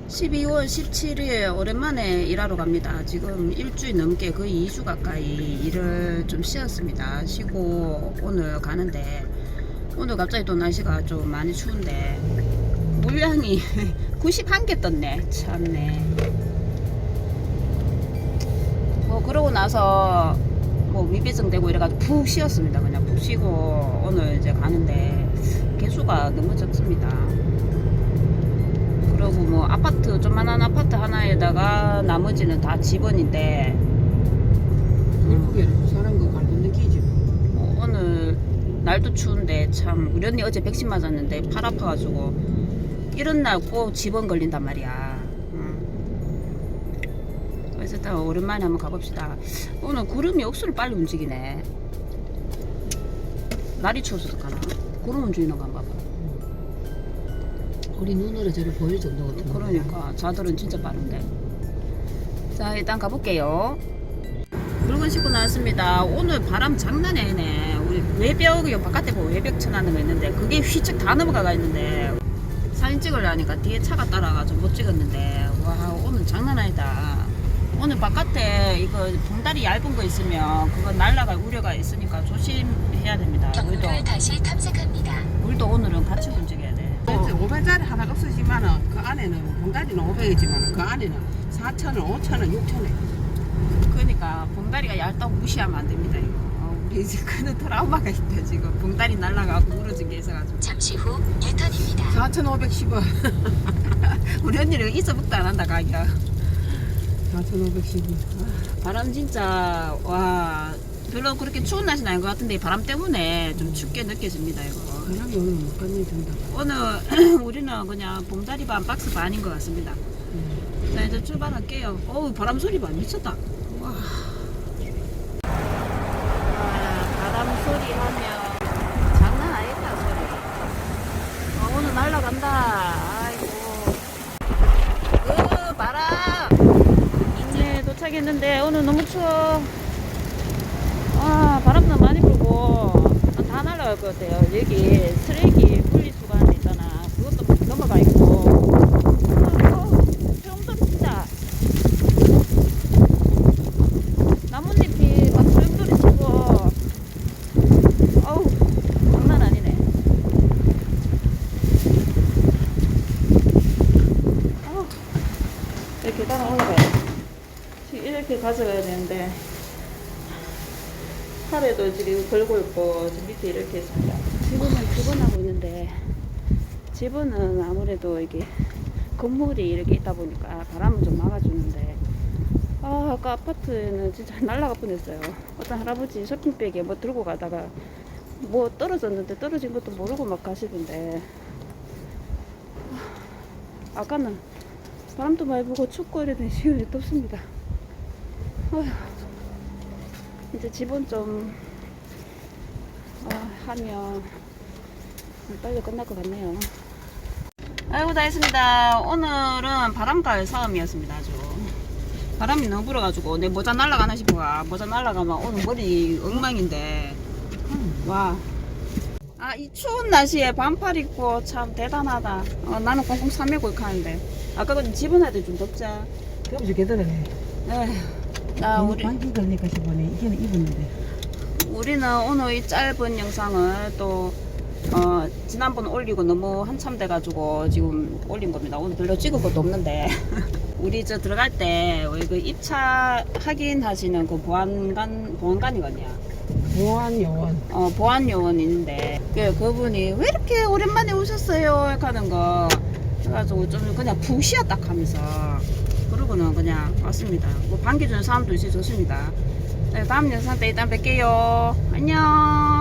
12월 17일 오랜만에 일하러 갑니다. 지금 일주일 넘게 거의 2주 가까이 일을 좀 쉬었습니다. 쉬고 오늘 가는데 오늘 갑자기 또 날씨가 좀 많이 추운데 물량이 91개 떴네. 참네. 뭐 그러고 나서 뭐 위배증되고 이래가지고 푹 쉬었습니다. 그냥 푹 쉬고 오늘 이제 가는데 개수가 너무 적습니다. 그리고 뭐 아파트 조만한 아파트 하나에다가 나머지는 다 집원인데 결국에는 사람 거 갈고 느끼지. 오늘 날도 추운데 참 우리 언니 어제 백신 맞았는데 팔 아파가지고 이런 날 꼭 집원 걸린단 말이야. 그래서 일단 오랜만에 한번 가봅시다. 오늘 구름이 억수로 빨리 움직이네. 날이 추워서 가나? 구름 움직이는 거 한번 봐봐. 우리 눈으로 저를 보일 정도 같은 거. 그러니까 자들은 진짜 빠른데. 자 일단 가볼게요. 물건 싣고 나왔습니다. 오늘 바람 장난이 아니네. 우리 외벽 요 바깥에 보면 외벽 쳐놨는 거 있는데 그게 휘쩍 다 넘어가가 있는데 사진 찍으려니까 뒤에 차가 따라가지고 못 찍었는데 와 오늘 장난 아니다. 오늘 바깥에 이거 봉다리 얇은 거 있으면 그거 날아갈 우려가 있으니까 조심해야 됩니다. 경로를 다시 탐색합니다. 물도 오늘은 같이 움직여야 돼. 500짜리 하나 없으시면은 그 안에는 봉다리는 500이지만 그 안에는 4,000원, 5,000원, 6,000원. 그러니까 봉다리가 얇다고 무시하면 안 됩니다. 이거. 우리 이제 그는 트라우마가 있대 지금. 봉다리 날아가고 무너진 게 있어가지고. 잠시 후 유턴입니다. 4,510원. 우리 언니는 있어먹도 안 한다 가기야. 4,510원. 바람 진짜 와 별로 그렇게 추운 날씨는 아닌 것 같은데 바람 때문에 좀 춥게 느껴집니다 이거. 바람이 오늘 못 건네준다. 오늘 우리는 그냥 봉다리 반 박스 반인 것 같습니다. 자 이제 출발할게요. 어우 바람 소리 봐 미쳤다. 와. 바람 소리 하면 장난 아니다 소리. 오늘 날라간다. 아이고. 바람. 이제 도착했는데 오늘 너무 추워. 바람도 많이 불고 다 날아갈 것 같아요. 여기 쓰레기 분리수거하는 데 있잖아. 그것도 넘어가 있고. 소용돌이 진짜. 나뭇잎이 막 소용돌이 치고. 어우, 장난 아니네. 이렇게 계단 올라가요. 이렇게 가져가야 되는데. 팔에도 지금 걸고 있고 저 밑에 이렇게 있습니다. 집원하고 있는데 집원은 아무래도 이게 건물이 이렇게 있다 보니까 바람을 좀 막아주는데 아까 아파트는 진짜 날라가 뻔했어요. 어떤 할아버지 쇼핑백에 뭐 들고 가다가 뭐 떨어졌는데 떨어진 것도 모르고 막 가시던데 아까는 바람도 많이 불고 춥고 이러더니 시원히 덥습니다. 어휴. 이제 집은 좀 하면 빨리 끝날 것 같네요. 아이고 다 했습니다. 오늘은 바람갈 싸움이었습니다. 아주 바람이 너무 불어가지고 내 모자 날라가나 싶어. 모자 날라가면 오늘 머리 엉망인데 와. 이 추운 날씨에 반팔 입고 참 대단하다. 나는 꽁꽁 싸매고 하는데 아까 그 집은 애들 좀 덥자. 그럼 좋겠더라네. 우리 반지 걸릴까 싶으네. 이게는 입었는데. 우리는 오늘 이 짧은 영상을 또 지난번 올리고 너무 한참 돼가지고 지금 올린 겁니다. 오늘 별로 찍을 것도 없는데 우리 저 들어갈 때 그 입차 확인하시는 그 보안관이거든요. 보안요원. 보안요원 있는데 그분이 왜 이렇게 오랜만에 오셨어요? 이렇게 하는 거 그래가지고 좀 그냥 푹 쉬었다 하면서 그러고는 그냥 왔습니다. 뭐 반겨주는 사람도 있어 좋습니다. 다음 영상 때 일단 뵐게요. 안녕.